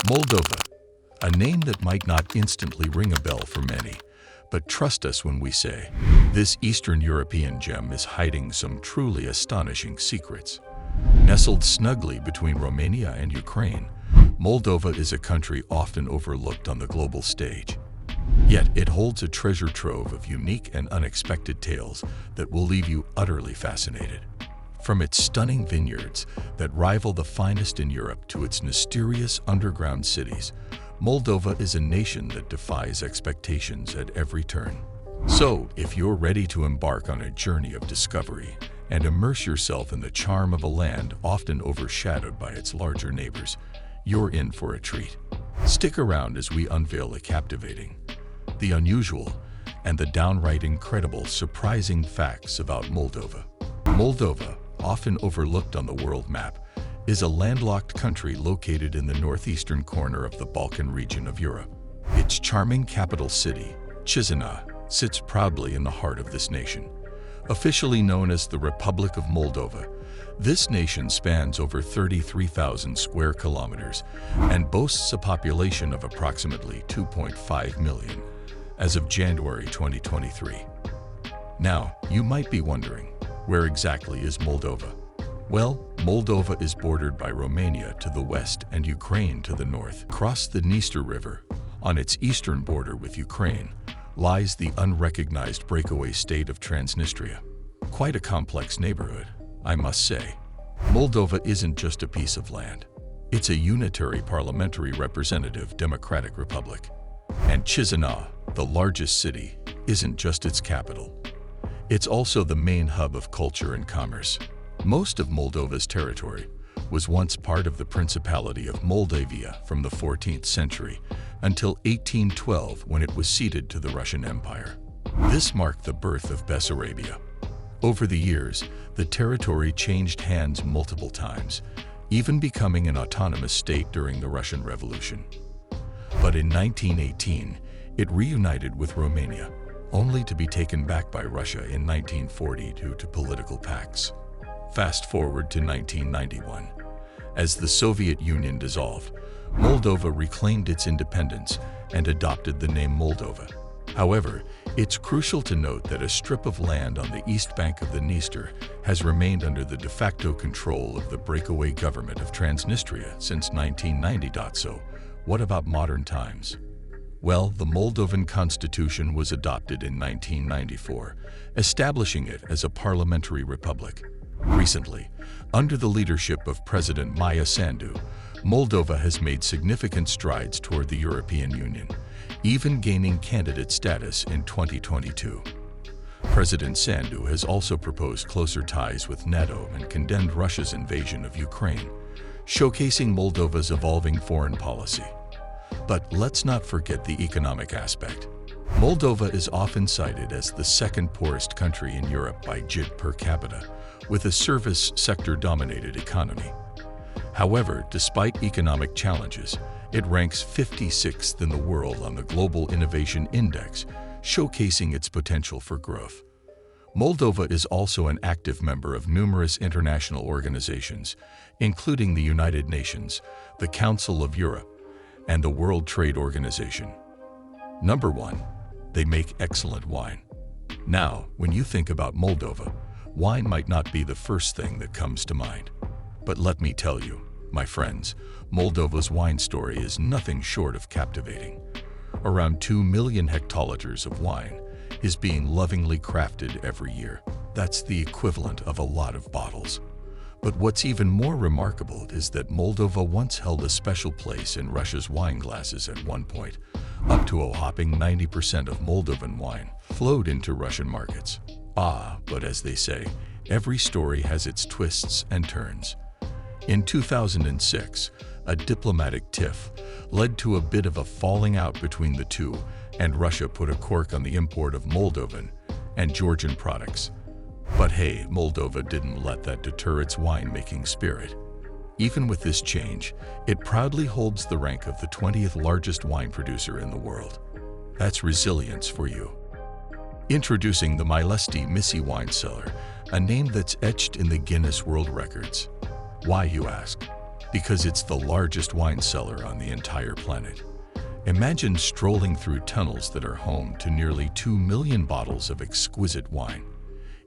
Moldova, a name that might not instantly ring a bell for many, but trust us when we say, this Eastern European gem is hiding some truly astonishing secrets. Nestled snugly between Romania and Ukraine, Moldova is a country often overlooked on the global stage. Yet it holds a treasure trove of unique and unexpected tales that will leave you utterly fascinated. From its stunning vineyards that rival the finest in Europe to its mysterious underground cities, Moldova is a nation that defies expectations at every turn. So, if you're ready to embark on a journey of discovery and immerse yourself in the charm of a land often overshadowed by its larger neighbors, you're in for a treat. Stick around as we unveil the captivating, the unusual, and the downright incredible surprising facts about Moldova. Moldova, often overlooked on the world map, is a landlocked country located in the northeastern corner of the Balkan region of Europe. Its charming capital city, Chisinau, sits proudly in the heart of this nation. Officially known as the Republic of Moldova, this nation spans over 33,000 square kilometers and boasts a population of approximately 2.5 million as of January 2023. Now, you might be wondering, where exactly is Moldova? Well, Moldova is bordered by Romania to the west and Ukraine to the north. Across the Dniester River, on its eastern border with Ukraine, lies the unrecognized breakaway state of Transnistria. Quite a complex neighborhood, I must say. Moldova isn't just a piece of land. It's a unitary parliamentary representative democratic republic. And Chisinau, the largest city, isn't just its capital. It's also the main hub of culture and commerce. Most of Moldova's territory was once part of the Principality of Moldavia from the 14th century until 1812 when it was ceded to the Russian Empire. This marked the birth of Bessarabia. Over the years, the territory changed hands multiple times, even becoming an autonomous state during the Russian Revolution. But in 1918, it reunited with Romania, only to be taken back by Russia in 1940 due to political pacts. Fast forward to 1991. As the Soviet Union dissolved, Moldova reclaimed its independence and adopted the name Moldova. However, it's crucial to note that a strip of land on the east bank of the Dniester has remained under the de facto control of the breakaway government of Transnistria since 1990. So, what about modern times? Well, the Moldovan constitution was adopted in 1994, establishing it as a parliamentary republic. Recently, under the leadership of President Maia Sandu, Moldova has made significant strides toward the European Union, even gaining candidate status in 2022. President Sandu has also proposed closer ties with NATO and condemned Russia's invasion of Ukraine, showcasing Moldova's evolving foreign policy. But let's not forget the economic aspect. Moldova is often cited as the second poorest country in Europe by GDP per capita, with a service sector-dominated economy. However, despite economic challenges, it ranks 56th in the world on the Global Innovation Index, showcasing its potential for growth. Moldova is also an active member of numerous international organizations, including the United Nations, the Council of Europe, and the World Trade Organization. Number 1. They make excellent wine. Now, when you think about Moldova, wine might not be the first thing that comes to mind. But let me tell you, my friends, Moldova's wine story is nothing short of captivating. Around 2 million hectoliters of wine is being lovingly crafted every year. That's the equivalent of a lot of bottles. But what's even more remarkable is that Moldova once held a special place in Russia's wine glasses at one point. Up to a whopping 90% of Moldovan wine flowed into Russian markets. But as they say, every story has its twists and turns. In 2006, a diplomatic tiff led to a bit of a falling out between the two, and Russia put a cork on the import of Moldovan and Georgian products. But hey, Moldova didn't let that deter its winemaking spirit. Even with this change, it proudly holds the rank of the 20th largest wine producer in the world. That's resilience for you. Introducing the Milesti Missy wine cellar, a name that's etched in the Guinness World Records. Why, you ask? because it's the largest wine cellar on the entire planet. Imagine strolling through tunnels that are home to nearly 2 million bottles of exquisite wine,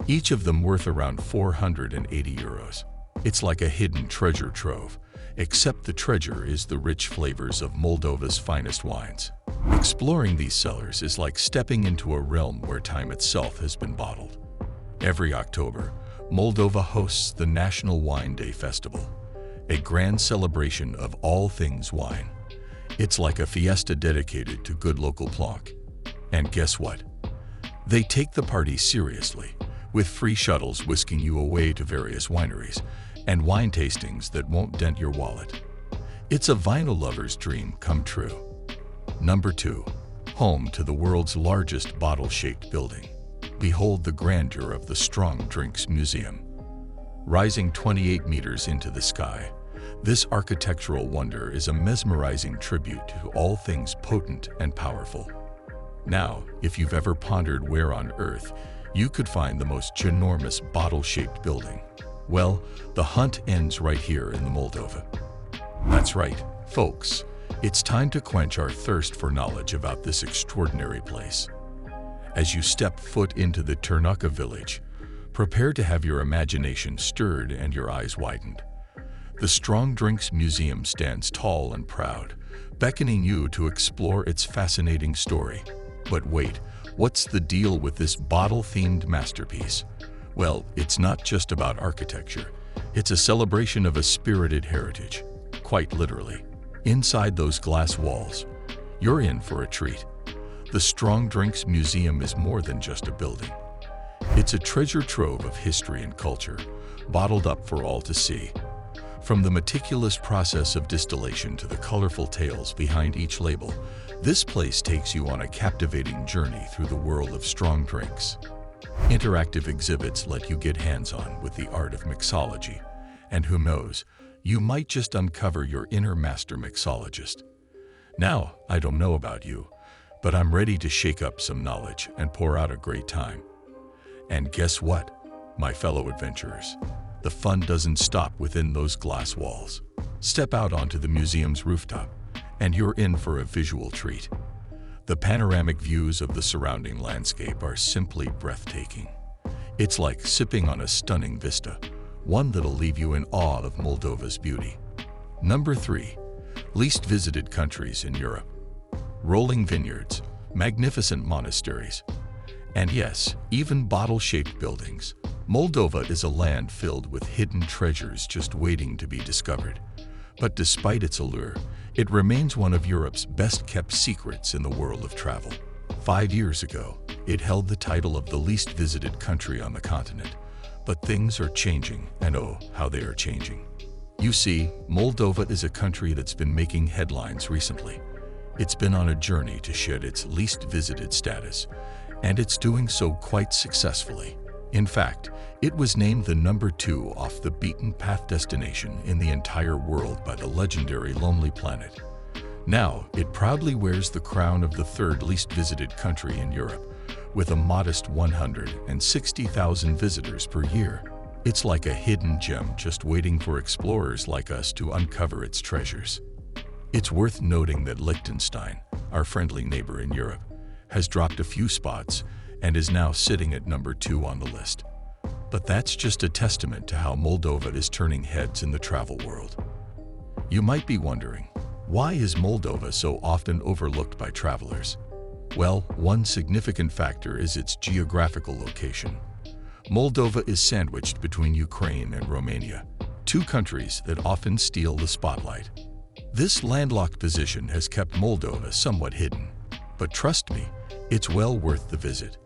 each of them worth around 480 euros. It's like a hidden treasure trove, except the treasure is the rich flavors of Moldova's finest wines. Exploring these cellars is like stepping into a realm where time itself has been bottled. Every October, Moldova hosts the National Wine Day Festival, a grand celebration of all things wine. It's like a fiesta dedicated to good local plonk. And guess what? They take the party seriously, with free shuttles whisking you away to various wineries and wine tastings that won't dent your wallet. It's a vinyl lover's dream come true. Number 2. Home to the world's largest bottle-shaped building. Behold the grandeur of the Strong Drinks Museum. Rising 28 meters into the sky, this architectural wonder is a mesmerizing tribute to all things potent and powerful. Now, if you've ever pondered where on earth you could find the most ginormous bottle-shaped building, well, the hunt ends right here in the Moldova. That's right, folks. It's time to quench our thirst for knowledge about this extraordinary place. As you step foot into the Turnauka village, prepare to have your imagination stirred and your eyes widened. The Strong Drinks Museum stands tall and proud, beckoning you to explore its fascinating story. But wait, what's the deal with this bottle-themed masterpiece? Well, it's not just about architecture. It's a celebration of a spirited heritage, quite literally. Inside those glass walls, you're in for a treat. The Strong Drinks Museum is more than just a building. It's a treasure trove of history and culture, bottled up for all to see. From the meticulous process of distillation to the colorful tales behind each label, this place takes you on a captivating journey through the world of strong drinks. Interactive exhibits let you get hands-on with the art of mixology, and who knows, you might just uncover your inner master mixologist. Now, I don't know about you, but I'm ready to shake up some knowledge and pour out a great time. And guess what, my fellow adventurers? The fun doesn't stop within those glass walls. Step out onto the museum's rooftop, and you're in for a visual treat. The panoramic views of the surrounding landscape are simply breathtaking. It's like sipping on a stunning vista, one that'll leave you in awe of Moldova's beauty. Number 3. Least visited countries in Europe. Rolling vineyards, magnificent monasteries, and yes, even bottle-shaped buildings. Moldova is a land filled with hidden treasures just waiting to be discovered. But despite its allure, it remains one of Europe's best-kept secrets in the world of travel. 5 years ago, it held the title of the least visited country on the continent. But things are changing, and oh, how they are changing. You see, Moldova is a country that's been making headlines recently. It's been on a journey to shed its least visited status, and it's doing so quite successfully. In fact, it was named the number 2 off the beaten path destination in the entire world by the legendary Lonely Planet. Now, it proudly wears the crown of the 3rd least visited country in Europe, with a modest 160,000 visitors per year. It's like a hidden gem just waiting for explorers like us to uncover its treasures. It's worth noting that Liechtenstein, our friendly neighbor in Europe, has dropped a few spots and is now sitting at number 2 on the list. But that's just a testament to how Moldova is turning heads in the travel world. You might be wondering, why is Moldova so often overlooked by travelers? Well, one significant factor is its geographical location. Moldova is sandwiched between Ukraine and Romania, 2 countries that often steal the spotlight. This landlocked position has kept Moldova somewhat hidden, but trust me, it's well worth the visit.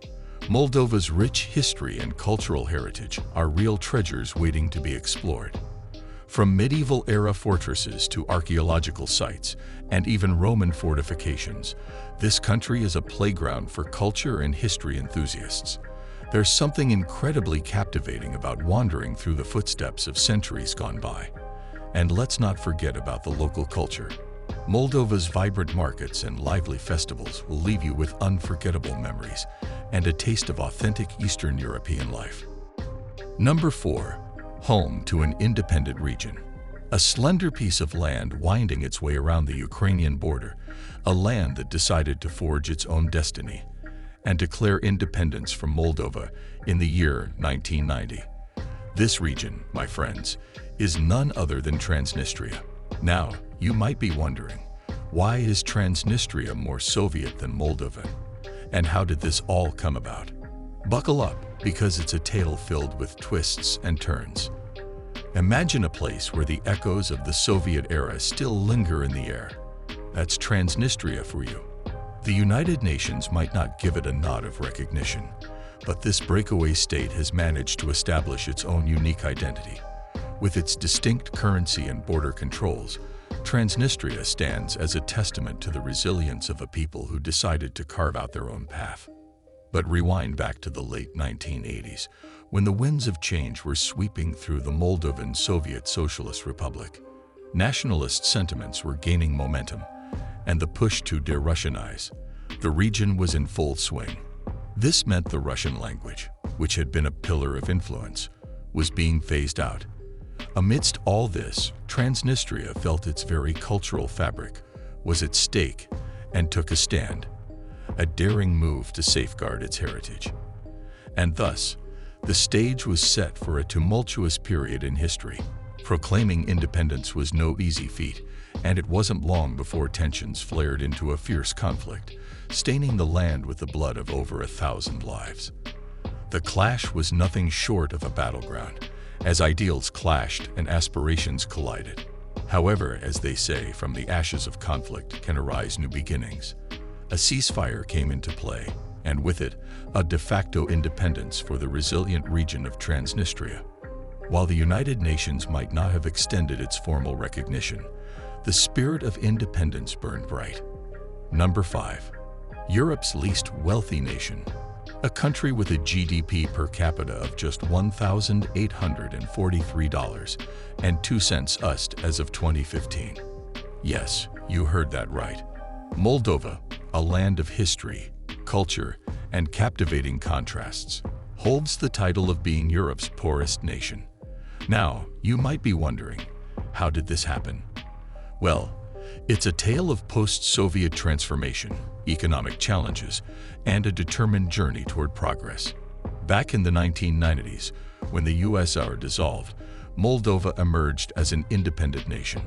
Moldova's rich history and cultural heritage are real treasures waiting to be explored. From medieval-era fortresses to archaeological sites and even Roman fortifications, this country is a playground for culture and history enthusiasts. There's something incredibly captivating about wandering through the footsteps of centuries gone by. And let's not forget about the local culture. Moldova's vibrant markets and lively festivals will leave you with unforgettable memories and a taste of authentic Eastern European life. Number 4. Home to an independent region. A slender piece of land winding its way around the Ukrainian border, a land that decided to forge its own destiny and declare independence from Moldova in the year 1990. This region, my friends, is none other than Transnistria. Now, you might be wondering, why is Transnistria more Soviet than Moldovan? And how did this all come about? Buckle up, because it's a tale filled with twists and turns. Imagine a place where the echoes of the Soviet era still linger in the air. That's Transnistria for you. The United Nations might not give it a nod of recognition, but this breakaway state has managed to establish its own unique identity. With its distinct currency and border controls, Transnistria stands as a testament to the resilience of a people who decided to carve out their own path. But rewind back to the late 1980s, when the winds of change were sweeping through the Moldovan Soviet Socialist Republic. Nationalist sentiments were gaining momentum, and the push to de-Russianize the region was in full swing. This meant the Russian language, which had been a pillar of influence, was being phased out. Amidst all this, Transnistria felt its very cultural fabric was at stake and took a stand, a daring move to safeguard its heritage. And thus, the stage was set for a tumultuous period in history. Proclaiming independence was no easy feat, and it wasn't long before tensions flared into a fierce conflict, staining the land with the blood of over 1,000 lives. The clash was nothing short of a battleground, as ideals clashed and aspirations collided. However, as they say, from the ashes of conflict can arise new beginnings. A ceasefire came into play, and with it, a de facto independence for the resilient region of Transnistria. While the United Nations might not have extended its formal recognition, the spirit of independence burned bright. Number 5. Europe's least wealthy nation. A country with a GDP per capita of just $1,843.02 as of 2015. Yes, you heard that right. Moldova, a land of history, culture, and captivating contrasts, holds the title of being Europe's poorest nation. Now, you might be wondering, how did this happen? Well, it's a tale of post-Soviet transformation, economic challenges, and a determined journey toward progress. Back in the 1990s, when the USSR dissolved, Moldova emerged as an independent nation.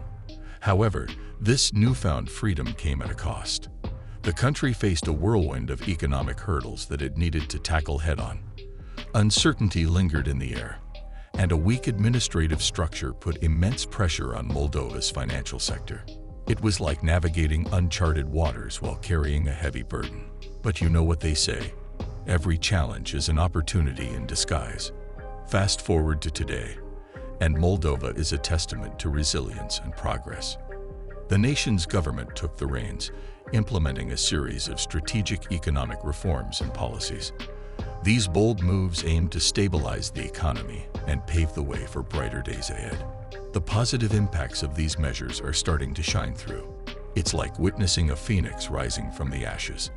However, this newfound freedom came at a cost. The country faced a whirlwind of economic hurdles that it needed to tackle head-on. Uncertainty lingered in the air, and a weak administrative structure put immense pressure on Moldova's financial sector. It was like navigating uncharted waters while carrying a heavy burden. But you know what they say, every challenge is an opportunity in disguise. Fast forward to today, and Moldova is a testament to resilience and progress. The nation's government took the reins, implementing a series of strategic economic reforms and policies. These bold moves aim to stabilize the economy and pave the way for brighter days ahead. The positive impacts of these measures are starting to shine through. It's like witnessing a phoenix rising from the ashes.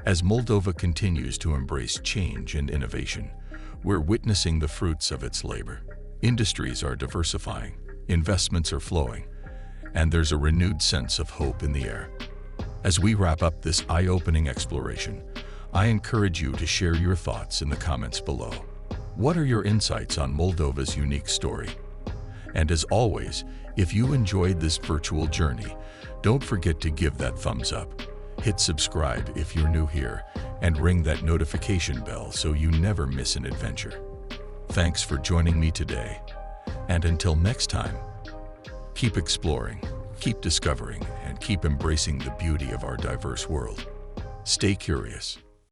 As Moldova continues to embrace change and innovation, we're witnessing the fruits of its labor. Industries are diversifying, investments are flowing, and there's a renewed sense of hope in the air. As we wrap up this eye-opening exploration, I encourage you to share your thoughts in the comments below. What are your insights on Moldova's unique story? And as always, if you enjoyed this virtual journey, don't forget to give that thumbs up. Hit subscribe if you're new here, and ring that notification bell so you never miss an adventure. Thanks for joining me today, and until next time, keep exploring, keep discovering, and keep embracing the beauty of our diverse world. Stay curious.